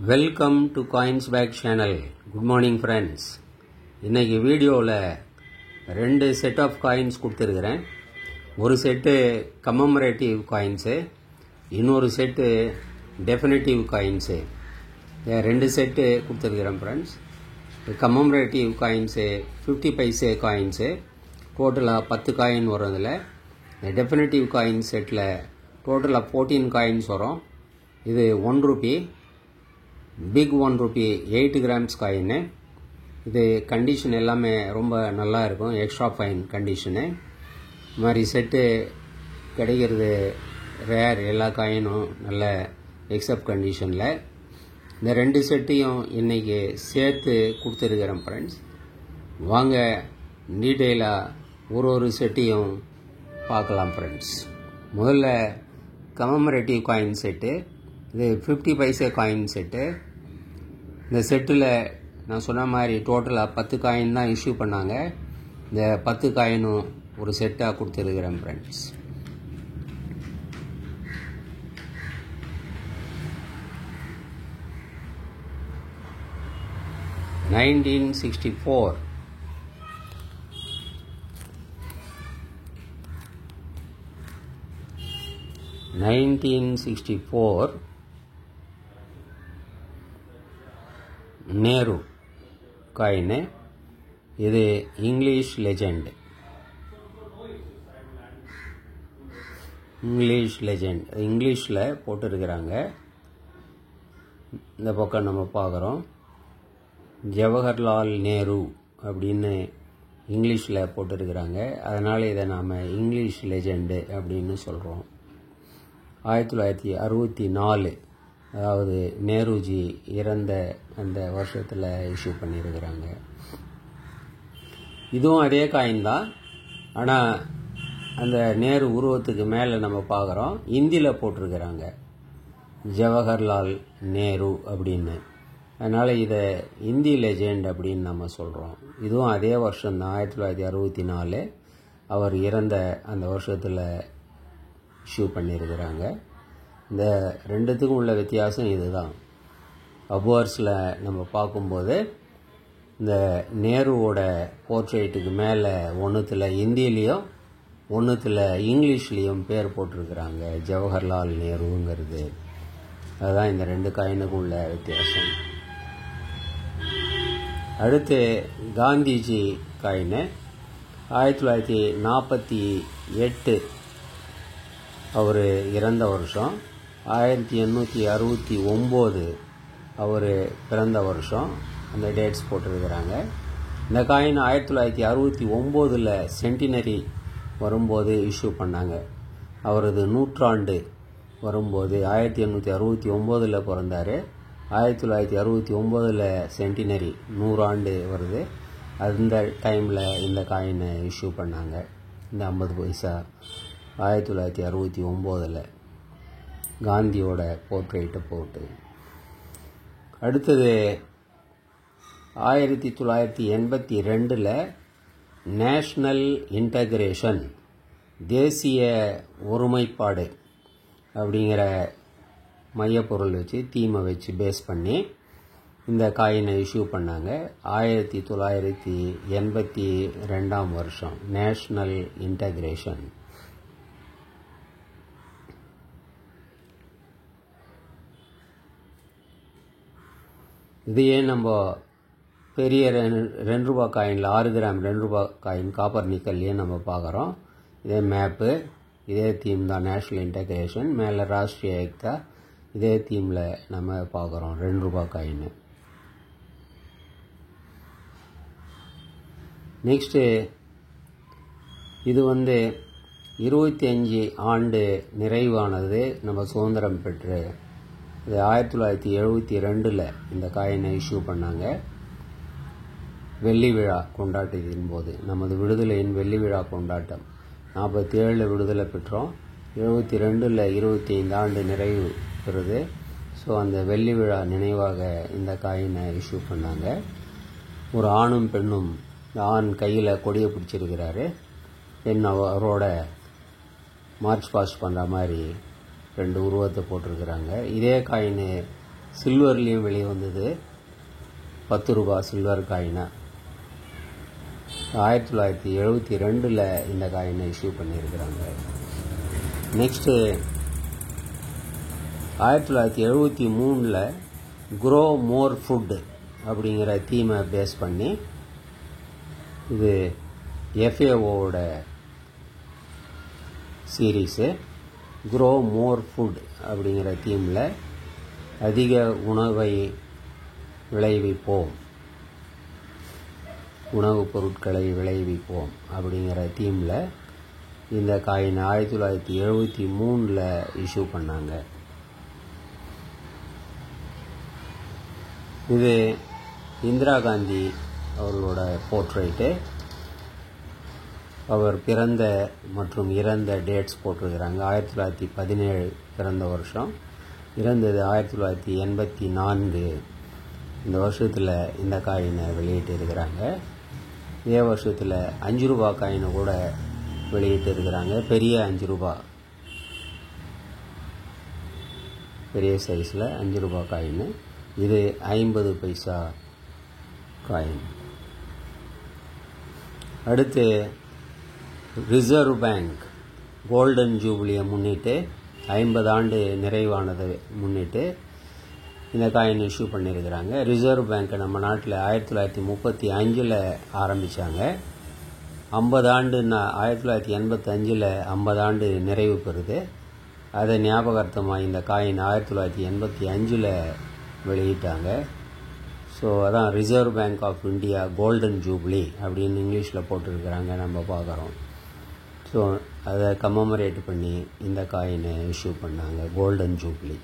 Welcome to coins pack channel. Good morning friends. இன்றைக்கி வீடியோவில் 2 set of coins கொடுத்துருக்குறேன். ஒரு செட்டு கமமரேட்டிவ் காயின்ஸு, இன்னொரு செட்டு டெஃபினிட்டிவ் காயின்ஸு. 2 செட்டு கொடுத்துருக்குறேன் friends. Commemorative coins 50 paise coins, டோட்டலாக 10 coin வரும். இதில் டெஃபினிட்டிவ் காயின் செட்டில் டோட்டலாக 14 காயின்ஸ் வரும். இது 1 ரூபி, பிக் 1 ரூபி 8 கிராம்ஸ் காயின்னு. இது கண்டிஷன் எல்லாமே ரொம்ப நல்லா இருக்கும், எக்ஸ்ட்ரா ஃபைன் கண்டிஷனு. இது மாதிரி செட்டு கிடைக்கிறது ரேர். எல்லா காயினும் நல்ல எக்ஸப்ட் கண்டிஷனில். இந்த 2 செட்டையும் இன்றைக்கி சேர்த்து கொடுத்துருக்கிறேன் ஃப்ரெண்ட்ஸ். வாங்க டீட்டெயிலாக ஒரு செட்டையும் பார்க்கலாம் ஃப்ரெண்ட்ஸ். முதல்ல கமமரேட்டிவ் காயின் செட்டு. இது 50 பைசே காயின் செட்டு. இந்த செட்டில் நான் சொன்ன மாதிரி டோட்டலாக 10 காயின் தான் இஷ்யூ பண்ணாங்க. இந்த 10 காயினும் ஒரு செட்டாக கொடுத்துருக்குறேன் ஃப்ரெண்ட்ஸ். (1964) 1964 நேரு காயின். இது இங்கிலீஷ் லெஜெண்ட். இங்கிலீஷில் போட்டிருக்கிறாங்க. இந்த பக்கம் நம்ம பார்க்குறோம், ஜவஹர்லால் நேரு அப்படின்னு இங்கிலீஷில் போட்டிருக்கிறாங்க. அதனால் இதை நாம் இங்கிலீஷ் லெஜெண்டு அப்படின்னு சொல்கிறோம். 1964, அதாவது நேருஜி இறந்த அந்த வருஷத்தில் இஷ்யூ பண்ணியிருக்கிறாங்க. இதுவும் அதே காயின் தான், ஆனால் அந்த நேரு உருவத்துக்கு மேலே நம்ம பார்க்குறோம், இந்தியில் போட்டிருக்கிறாங்க ஜவஹர்லால் நேரு அப்படின்னு. அதனால் இதை இந்தி லெஜெண்ட் அப்படின்னு நம்ம சொல்கிறோம். இதுவும் அதே வருஷம்தான், 1964 அவர் இறந்த அந்த வருஷத்தில் இஷ்யூ பண்ணியிருக்கிறாங்க. இந்த 2த்துக்கும் உள்ள வித்தியாசம் இதுதான். அப்வர்ஸில் நம்ம பார்க்கும்போது இந்த நேருவோட போர்ட்ரேட்டுக்கு மேலே ஒன்றுத்தில் இந்தியிலையும் ஒன்றுத்தில் இங்கிலீஷ்லேயும் பேர் போட்டிருக்கிறாங்க, ஜவஹர்லால் நேருங்கிறது. அதுதான் இந்த 2 காயினுக்கும் உள்ள வித்தியாசம். அடுத்து காந்திஜி காயின். 1948 அவர் இறந்த வருஷம். 1869 அவர் பிறந்த வருஷம். அந்த டேட்ஸ் போட்டிருக்கிறாங்க. இந்த காயின் 1969 சென்டினரி வரும்போது இஷ்யூ பண்ணாங்க. அவரது நூற்றாண்டு வரும்போது 1869 பிறந்தார். 1969 சென்டினரி 100 ஆண்டு வருது. அந்த டைமில் இந்த காயினை இஷ்யூ பண்ணாங்க. இந்த 50 பைசா 1969 காந்தியோட போர்ட்ரேட்டை போட்டு. அடுத்தது 1982 நேஷ்னல் இன்டகிரேஷன், தேசிய ஒருமைப்பாடு அப்படிங்கிற மையப்பொருள் வச்சு, தீமை வச்சு பேஸ் பண்ணி இந்த காயினை இஷ்யூ பண்ணாங்க. 1982 வருஷம் நேஷ்னல் இன்டகிரேஷன். இதையே நம்ம பெரிய 2 ரூபா காயினில் 6 கிராம் 2 ரூபா காயின் காப்பர் நிக்கல்லையே நம்ம பார்க்குறோம். இதே மேப்பு, இதே தீம் தான், நேஷ்னல் இன்டகிரேஷன். மேலே ராஷ்ட்ரிய ஏக்தா, இதே தீமில் நம்ம பார்க்குறோம் 2 ரூபா காயின். நெக்ஸ்ட்டு இது 25 ஆண்டு நிறைவானது நம்ம சுதந்திரம் பெற்று. இது 1972 இந்த காயினை இஷ்யூ பண்ணாங்க. வெள்ளி விழா கொண்டாட்டத்தின் போது, நமது விடுதலையின் வெள்ளி விழா கொண்டாட்டம். 47 விடுதலை பெற்றோம், 72 25 ஆண்டு நிறைவு பெறுது. ஸோ அந்த வெள்ளி விழா நினைவாக இந்த காயினை இஷ்யூ பண்ணாங்க. ஒரு ஆணும் பெண்ணும், ஆண் கையில் கொடியை பிடிச்சிருக்கிறாரு, பெண் அவரோட மார்ச் பாஸ்ட் பண்ணுற மாதிரி 2 உருவத்தை போட்டிருக்கிறாங்க. இதே காயின் சில்வர்லேயும் வெளியே வந்தது. 10 ரூபா சில்வர் காயினா 1972 இந்த காயினை இஷ்யூ பண்ணியிருக்கிறாங்க. நெக்ஸ்ட்டு 1973 க்ரோ மோர் ஃபுட் அப்படிங்கிற தீமை பேஸ் பண்ணி இது FAOவோட சீரீஸு க்ரோ மோர் ஃபுட் அப்படிங்கிற தீமில் அதிக உணவை விளைவிப்போம், உணவுப் பொருட்களை விளைவிப்போம் அப்படிங்கிற தீமில் இந்த காயின் 1973 இஷ்யூ பண்ணாங்க. இது இந்திரா காந்தி அவர்களோட போர்ட்ரைட்டு. அவர் பிறந்த மற்றும் இறந்த டேட்ஸ் போட்டிருக்கிறாங்க. 1917 பிறந்த வருஷம், இறந்தது 1984. இந்த வருஷத்தில் இந்த காயினை வெளியிட்டு இருக்கிறாங்க. இதே வருஷத்தில் 5 ரூபா காயினை கூட வெளியிட்டு இருக்கிறாங்க. பெரிய 5 ரூபா, பெரிய சைஸில் 5 ரூபா காயின். இது 50 பைசா காயின். அடுத்து ரிசர்வ் பேங்க் கோல்டன் ஜூபிலியை முன்னிட்டு 50 ஆண்டு நிறைவானதை முன்னிட்டு இந்த காயின் இஷ்யூ பண்ணியிருக்கிறாங்க. ரிசர்வ் பேங்க் நம்ம நாட்டில் 1935 ஆரம்பித்தாங்க. 50 ஆண்டுன்னா 1985 50 ஆண்டு நிறைவு பெறுது. அதை ஞாபகார்த்தமாக இந்த காயின் 1985 வெளியிட்டாங்க. ஸோ அதான் Reserve Bank of India golden jubilee அப்படின்னு இங்கிலீஷில் போட்டிருக்கிறாங்க, நம்ம பார்க்குறோம். ஸோ அதை கமமரேட் பண்ணி இந்த காயினை இஷ்யூ பண்ணாங்க, கோல்டன் ஜூப்ளி.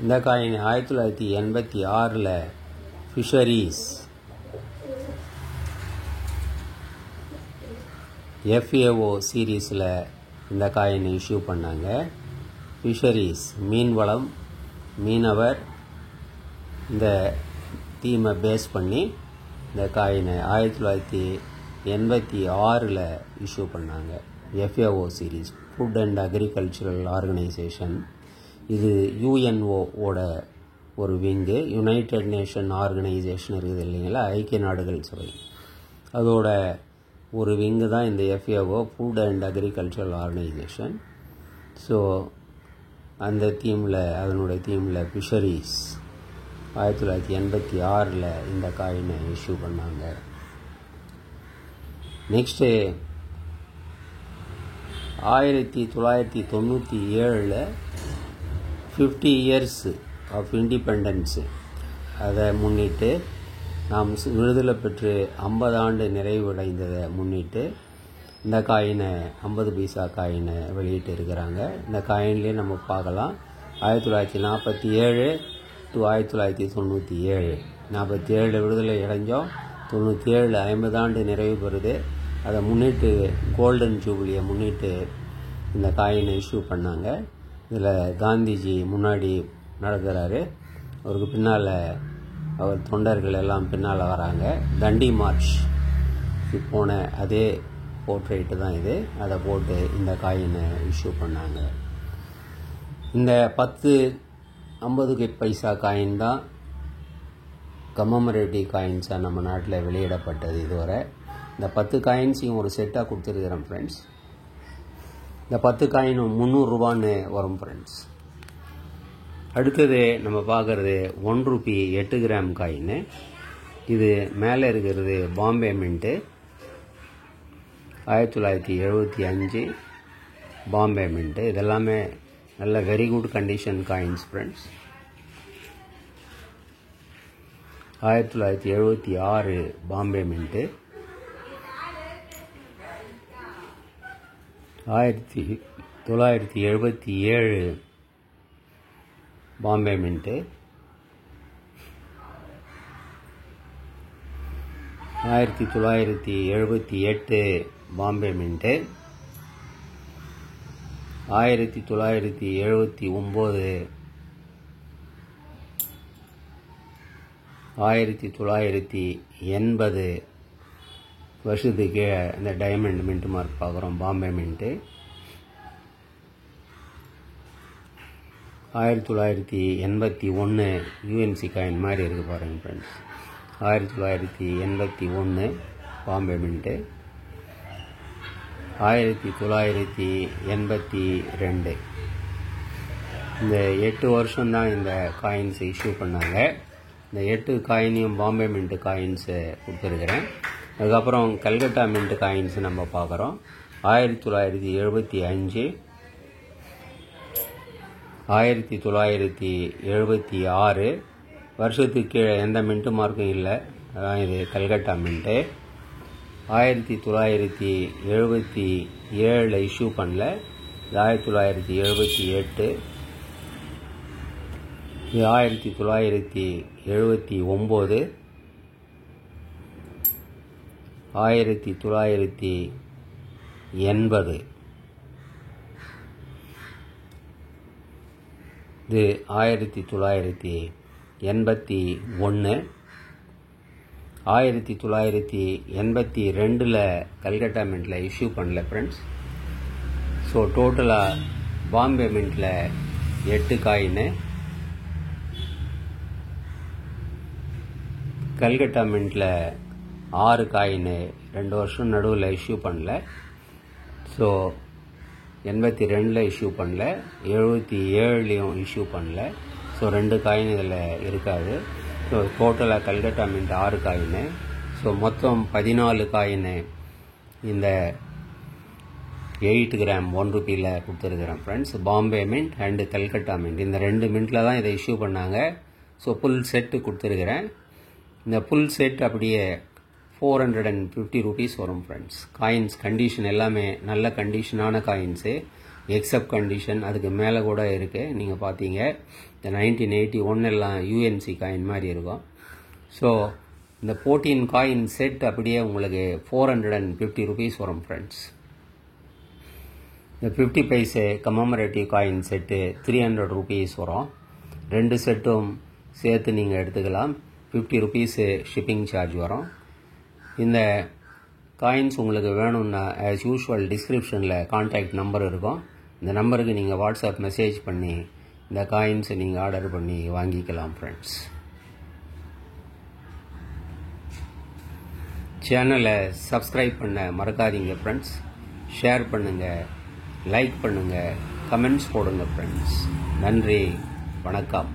இந்த காயின் 1986 ஃபிஷரீஸ் FAO சீரீஸில் இந்த காயினை இஷ்யூ பண்ணாங்க. ஃபிஷரீஸ் மீன்வளம், மீனவர், இந்த தீமை பேஸ் பண்ணி இந்த காயினை 1986 இஷ்யூ பண்ணாங்க. FAO series food and agricultural organisation. இது UNOவோட ஒரு விங்கு. யுனைடெட் நேஷன் ஆர்கனைசேஷன் இருக்குது இல்லைங்களா, ஐக்கிய நாடுகள் சபை, அதோட ஒரு விங்கு தான் இந்த FAO food and agricultural organisation. So அந்த தீமில், அதனுடைய தீமில் ஃபிஷரீஸ் 1986 இந்த காயினை இஷ்யூ பண்ணாங்க. நெக்ஸ்ட்டு 1997 50 இயர்ஸ் ஆஃப் இண்டிபெண்டன்ஸு, அதை முன்னிட்டு நாம் விடுதலை பெற்று 50 ஆண்டு நிறைவடைந்ததை முன்னிட்டு இந்த காயினை 50 பைசா காயினை வெளியிட்டு இருக்கிறாங்க. இந்த காயின்லேயே நம்ம பார்க்கலாம் 1947 to 1997. 47 விடுதலை அடைஞ்சோம், 97 50 ஆண்டு நிறைவு பெறுது. அதை முன்னிட்டு கோல்டன் ஜூபிலியை முன்னிட்டு இந்த காயினை இஷ்யூ பண்ணாங்க. இதில் காந்திஜி முன்னாடி நடக்கிறாரு, அவருக்கு பின்னால் அவர் தொண்டர்கள் எல்லாம் பின்னால் வராங்க. தண்டி மார்ச் போன அதே போர்ட்ரேட்டு தான் இது. அதை போட்டு இந்த காயினை இஷ்யூ பண்ணாங்க. இந்த 10-50 பைசா காயின் தான் கமமரேட்டிவ் காயின்ஸாக நம்ம நாட்டில் வெளியிடப்பட்டது இதுவரை. இந்த 10 காயின்ஸையும் ஒரு செட்டாக கொடுத்துருக்கிறேன் ஃப்ரெண்ட்ஸ். இந்த 10 காயினும் 300 ரூபான்னு வரும் ஃப்ரெண்ட்ஸ். அடுத்தது நம்ம பார்க்குறது 1 ரூபி 8 கிராம் காயின். இது மேலே இருக்கிறது பாம்பே மின்ட்டு, 1975 பாம்பே மின்ட்டு. இதெல்லாமே நல்ல very good condition coins friends. 1976 Bombay mint, 1977 Bombay mint, 1978 Bombay mint, 1979, 1980 வருஷத்துக்கு இந்த டைமண்ட் மின்ட் மார்க் பார்க்குறோம். பாம்பே மின்ட்டு 1981 யூஎன்சி காயின் மாதிரி இருக்குது பாருங்கள் ஃப்ரெண்ட்ஸ். 1981 பாம்பே மின்ட்டு. 1982 இந்த 8 வருஷம்தான் இந்த காயின்ஸ் இஷ்யூ பண்ணாங்க. இந்த 8 காயினையும் பாம்பே மின்ட் காயின்ஸு கொடுத்துருக்குறேன். அதுக்கப்புறம் கல்கட்டா மின்ட் காயின்ஸ் நம்ம பார்க்குறோம். 1975 1976 வருஷத்துக்கு கீழே எந்த மின்ட்டு மார்க்கும் இல்லை. அதான் இது கல்கட்டா மின்ட்டு. 1977 இஷ்யூ பண்ணல. 1978 1979 1980 இது 1981 1982 கல்கட்டா மின்ட்டில் இஷ்யூ பண்ணல ஃப்ரெண்ட்ஸ். ஸோ டோட்டலாக பாம்பே மின்ட்டில் 8 காயின், கல்கட்டா மின்ட்டில் 6 காயின் 2 வருஷம் நடுவில் இஷ்யூ பண்ணல. ஸோ 82 இஷ்யூ பண்ணல, 77 இஷ்யூ பண்ணல. ஸோ 2 காயின் இதில் இருக்காது. ஸோ டோட்டலாக கல்கட்டா மின்ட் 6 காயின். ஸோ மொத்தம் 14 காயின் இந்த 8 கிராம் 1 ரூபியில் கொடுத்துருக்குறேன் friends. Bombay mint and Calcutta mint இந்த 2 மின்ட்டில் தான் இதை இஷ்யூ பண்ணாங்க. ஸோ ஃபுல் செட்டு கொடுத்துருக்குறேன். இந்த ஃபுல் செட் அப்படியே 450 ரூபீஸ் வரும் ஃப்ரெண்ட்ஸ். காயின்ஸ் கண்டிஷன் எல்லாமே நல்ல கண்டிஷனான காயின்ஸு. எக்ஸப்ட் கண்டிஷன் அதுக்கு மேலே கூட இருக்குது. நீங்கள் பார்த்தீங்க இந்த 1981 எல்லாம் யூஎன்சி காயின் மாதிரி இருக்கும். ஸோ இந்த 14 காயின் செட் அப்படியே உங்களுக்கு 450 ரூபீஸ் வரும் ஃப்ரெண்ட்ஸ். இந்த 50 paise commemorative coin set 300 rupees வரும். 2 செட்டும் சேர்த்து நீங்கள் எடுத்துக்கலாம். 50 ரூபீஸு ஷிப்பிங் சார்ஜ் வரும். இந்த காயின்ஸ் உங்களுக்கு வேணும்னா ஆஸ் யூஷுவல் டிஸ்கிரிப்ஷனில் கான்டாக்ட் நம்பர் இருக்கும். இந்த நம்பருக்கு நீங்கள் வாட்ஸ்அப் மெசேஜ் பண்ணி இந்த காயின்ஸை நீங்கள் ஆர்டர் பண்ணி வாங்கிக்கலாம் ஃப்ரெண்ட்ஸ். சேனலை சப்ஸ்கிரைப் பண்ண மறக்காதீங்க ஃப்ரெண்ட்ஸ். ஷேர் பண்ணுங்கள், லைக் பண்ணுங்கள், கமெண்ட்ஸ் போடுங்க ஃப்ரெண்ட்ஸ். நன்றி, வணக்கம்.